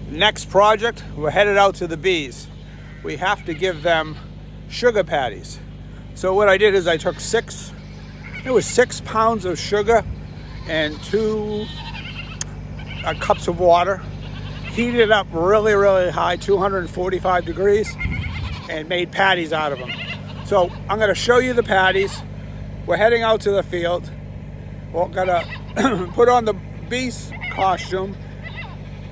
next project, we're headed out to the bees. We have to give them sugar patties. So what I did is I took 6 pounds of sugar and 2 cups of water, heated it up really, really high, 245 degrees, and made patties out of them. So I'm going to show you the patties. We're heading out to the field. We're going to put on the beast costume.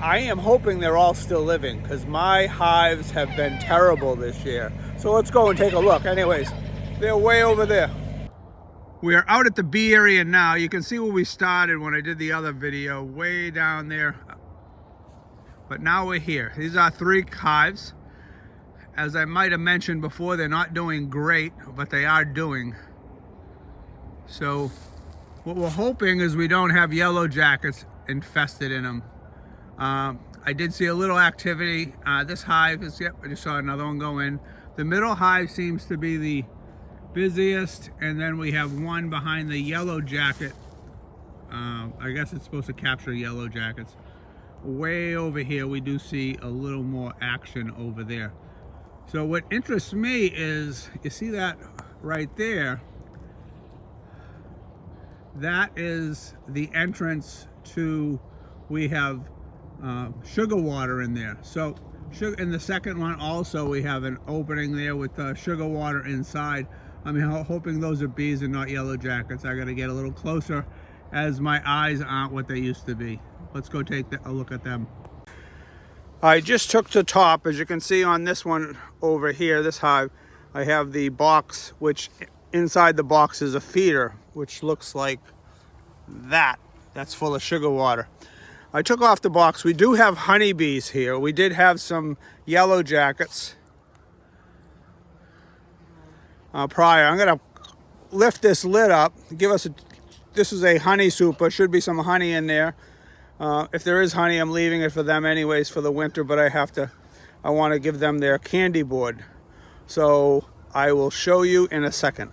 I am hoping they're all still living because my hives have been terrible this year. So let's go and take a look. Anyways, they're way over there. We are out at the bee area now. You can see where we started when I did the other video, way down there. But now we're here. These are 3 hives. As I might have mentioned before, they're not doing great, but they are doing. So what we're hoping is we don't have yellow jackets infested in them. I did see a little activity. This hive is, yep, I just saw another one go in. The middle hive seems to be the busiest, and then we have one behind the yellow jacket. I guess it's supposed to capture yellow jackets. Way over here we do see a little more action over there. So what interests me is, you see that right there? That is the entrance to, we have sugar water in there. So in the second one also we have an opening there with sugar water inside. I'm hoping those are bees and not yellow jackets. I gotta get a little closer as my eyes aren't what they used to be. Let's go take a look at them. I just took the top, as you can see on this one over here, this hive. I have the box, which inside the box is a feeder, which looks like that. That's full of sugar water. I took off the box. We do have honeybees here. We did have some yellow jackets prior. I'm gonna lift this lid up, this is a honey super, should be some honey in there. If there is honey, I'm leaving it for them anyways for the winter, but I want to give them their candy board. So I will show you in a second.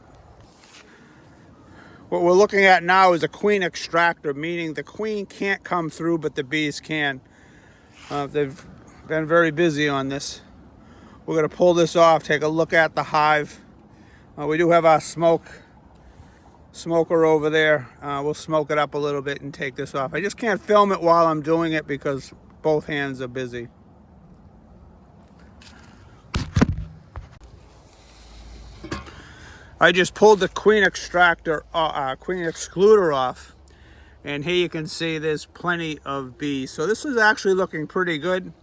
What we're looking at now is a queen extractor, meaning the queen can't come through, but the bees can. They've been very busy on this. We're going to pull this off, take a look at the hive. We do have our smoker over there. We'll smoke it up a little bit and take this off. I just can't film it while I'm doing it because both hands are busy. I just pulled the queen excluder off, and here you can see there's plenty of bees. So this is actually looking pretty good.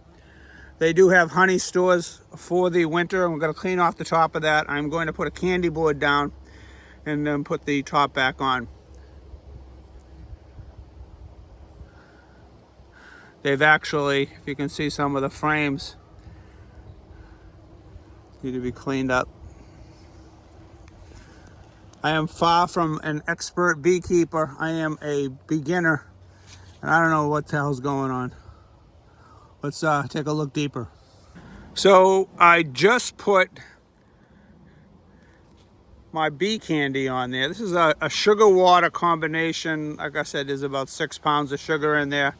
They do have honey stores for the winter, and we're going to clean off the top of that. I'm going to put a candy board down and then put the top back on. They've actually, if you can see some of the frames, need to be cleaned up. I am far from an expert beekeeper. I am a beginner, and I don't know what the hell's going on. Let's take a look deeper. So I just put my bee candy on there. This is a sugar water combination. Like I said, there's about 6 pounds of sugar in there.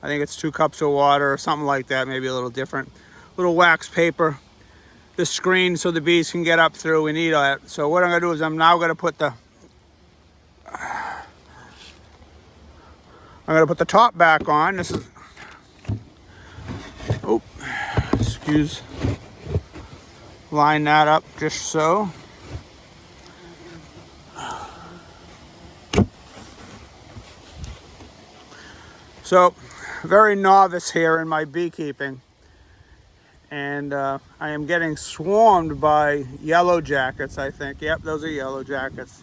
I think it's 2 cups of water or something like that, maybe a little different. Little wax paper, the screen so the bees can get up through and eat it. So what I'm gonna do is I'm now gonna put the top back on. This is, oh, excuse, line that up just so. So, very novice here in my beekeeping, and I am getting swarmed by yellow jackets, I think. Yep, those are yellow jackets.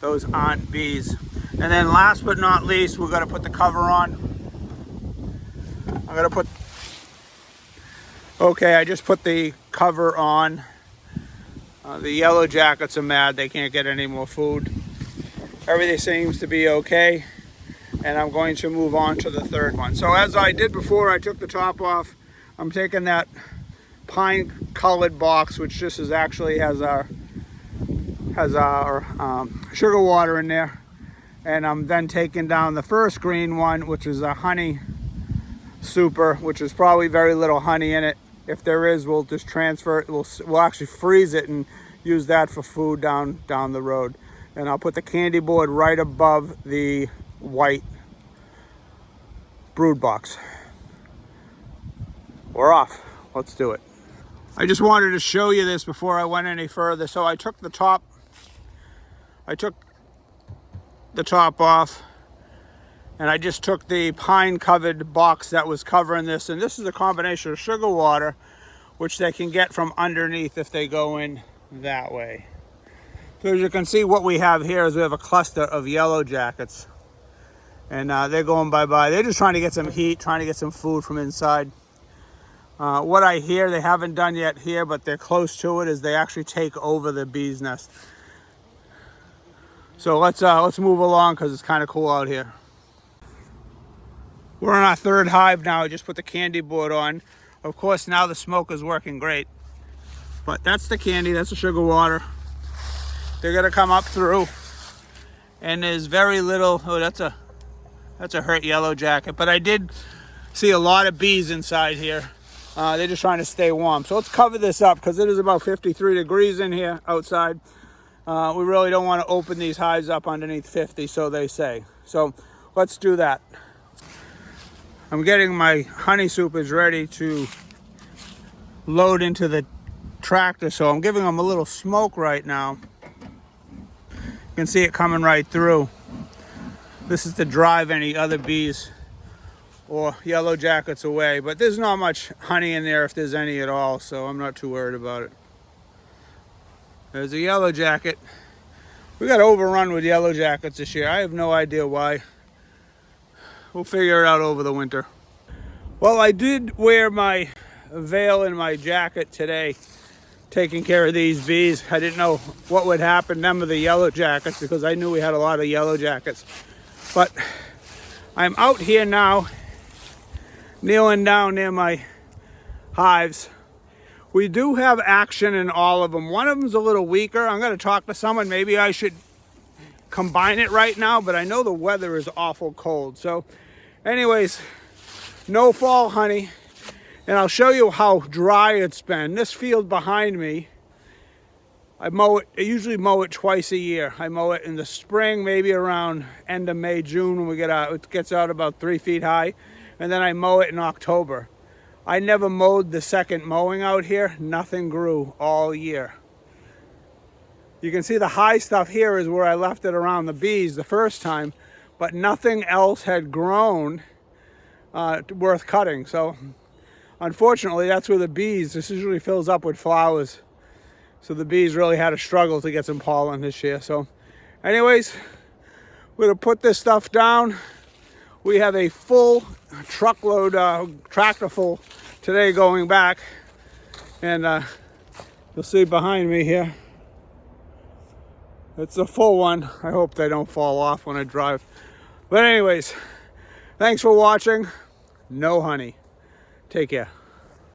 Those aren't bees. And then last but not least, we're gonna put the cover on. Okay, I just put the cover on. The yellow jackets are mad, they can't get any more food. Everything seems to be okay. And I'm going to move on to the third one. So as I did before, I took the top off. I'm taking that pine colored box, which just is actually has our sugar water in there. And I'm then taking down the first green one, which is a honey super, which is probably very little honey in it. If there is, we'll just transfer it. We'll actually freeze it and use that for food down the road. And I'll put the candy board right above the white brood box. We're off. Let's do it. I just wanted to show you this before I went any further. So I took the top off, and I just took the pine covered box that was covering this, and this is a combination of sugar water, which they can get from underneath if they go in that way. So as you can see, what we have here is we have a cluster of yellow jackets, and they're going bye-bye. They're just trying to get some heat, trying to get some food from inside. What I hear, they haven't done yet here, but they're close to it, is they actually take over the bee's nest. So let's move along because it's kind of cool out here. We're on our third hive now. I just put the candy board on. Of course, now the smoke is working great. But that's the candy, that's the sugar water. They're gonna come up through, and there's very little. Oh, that's a hurt yellow jacket. But I did see a lot of bees inside here. They're just trying to stay warm. So let's cover this up because it is about 53 degrees in here outside. We really don't want to open these hives up underneath 50, so they say. So let's do that. I'm getting my honey supers ready to load into the tractor, so I'm giving them a little smoke right now. You can see it coming right through. This is to drive any other bees or yellow jackets away, but there's not much honey in there if there's any at all, so I'm not too worried about it. There's a yellow jacket. We got overrun with yellow jackets this year. I have no idea why. We'll figure it out over the winter. Well, I did wear my veil and my jacket today, taking care of these bees. I didn't know what would happen to them with the yellow jackets because I knew we had a lot of yellow jackets. But I'm out here now, kneeling down near my hives. We do have action in all of them. One of them's a little weaker. I'm going to talk to someone. Maybe I should combine it right now, but I know the weather is awful cold. So anyways, no fall honey. And I'll show you how dry it's been. This field behind me, I usually mow it twice a year. I mow it in the spring, maybe around end of May, June, when it gets out about 3 feet high. And then I mow it in October. I never mowed the second mowing out here. Nothing grew all year. You can see the high stuff here is where I left it around the bees the first time, but nothing else had grown worth cutting. So unfortunately, that's where the bees, this usually fills up with flowers. So the bees really had a struggle to get some pollen this year. So anyways, we're gonna put this stuff down. We have a full truckload, tractor full today going back. And you'll see behind me here, it's a full one. I hope they don't fall off when I drive. But anyways, thanks for watching. No honey. Take care.